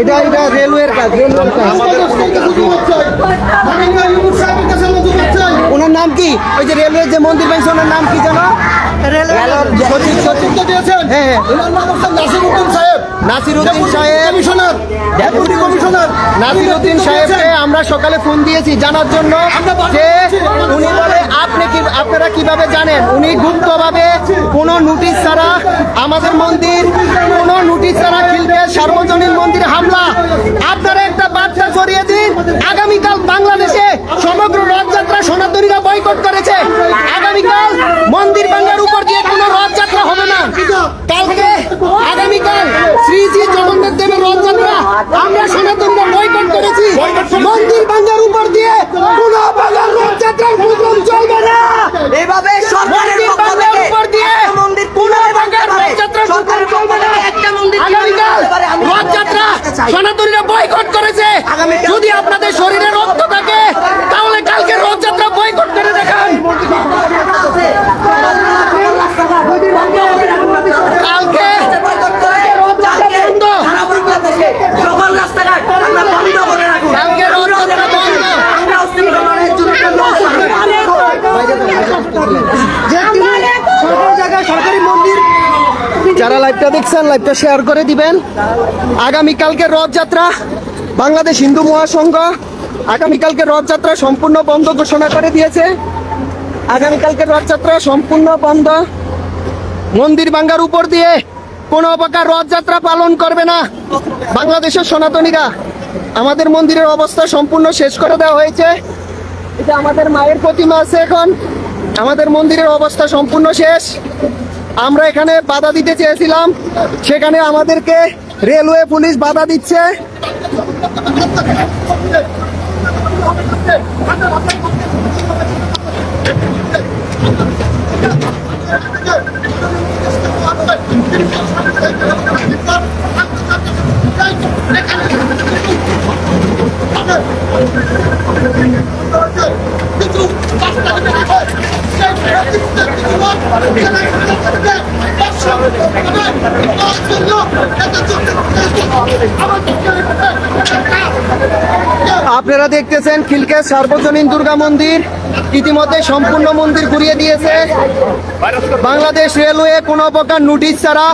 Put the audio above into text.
এটা রেলওয়ের কাজ, রেলওয়ের কাজ। ওনার নাম কি? ওই যে রেলওয়ের যে মন্দির পাইছে ওনার নাম কি জানো? নাসিরউদ্দিন সাহেবকে আমরা সকালে ফোন দিয়েছি জানার জন্য যে উনি বলে আপনারা কিভাবে জানেন উনি গুপ্তভাবে কোনো নোটিশ ছাড়া আমাদের মন্দির, কোনো নোটিশ ছাড়া খিলবে সার্বজনীন মন্দিরে হামলা। আপনারা একটা বার্তা ছড়িয়ে দিন, আগামীকাল বাংলাদেশে সমগ্র রথযাত্রা সনাতনীরা বয়কট করেছে। আগামীকাল মন্দির ভাঙার উপর দিয়ে কোনো রথযাত্রা হবে না। কালকে আগামীকাল শ্রীজি জগন্নাথ দেবের রথযাত্রা আমরা সনাতনীরা বয়কট করেছি। মন্দির ভাঙার উপর দিয়ে কোনো বাংলার রথযাত্রার প্রোগ্রাম চলবে না। এভাবে সরকারের পক্ষ থেকে উপর দিয়ে মন্দির কোনো বাংলার রথযাত্রা সরকার চলবে না। একটা মন্দির আগামীকাল রথযাত্রা সনাতনীরা বয়কট করেছে। যদি আপনাদের শরীরে রক্ত থাকে তাহলে কালকে রথযাত্রা বয়কট করে দেখান। কালকে সকল রাস্তাঘাট আমরা বন্ধ করে রাখুন। কালকে রথযাত্রা বন্ধ। আমরা অস্তিত্ব সরকারি মন্দির যারা লাইভটা দেখছেন লাইভটা শেয়ার করে দিবেন। আগামীকালকে রথযাত্রা বাংলাদেশ হিন্দু মহাসংঘ আগামীকালকে রথযাত্রা সম্পূর্ণ বন্ধ ঘোষণা করে দিয়েছে। আগামীকালকে রথযাত্রা সম্পূর্ণ বন্ধ। মন্দির ভাঙ্গার উপর দিয়ে কোনো প্রকার রথযাত্রা পালন করবে না বাংলাদেশের সনাতনীরা। আমাদের মন্দিরের অবস্থা সম্পূর্ণ শেষ করে দেওয়া হয়েছে। এটা আমাদের মায়ের প্রতিমা আছে, এখন আমাদের মন্দিরের অবস্থা সম্পূর্ণ শেষ। আমরা এখানে বাধা দিতে চেয়েছিলাম, সেখানে আমাদেরকে রেলওয়ে পুলিশ বাধা দিচ্ছে। আপনারা দেখতেছেন খিলকে সার্বজনীন দুর্গা মন্দির ইতিমধ্যে সম্পূর্ণ মন্দির ঘুরিয়ে দিয়েছে। বাংলাদেশ রেলওয়ে কোনো প্রকার নোটিশ ছাড়া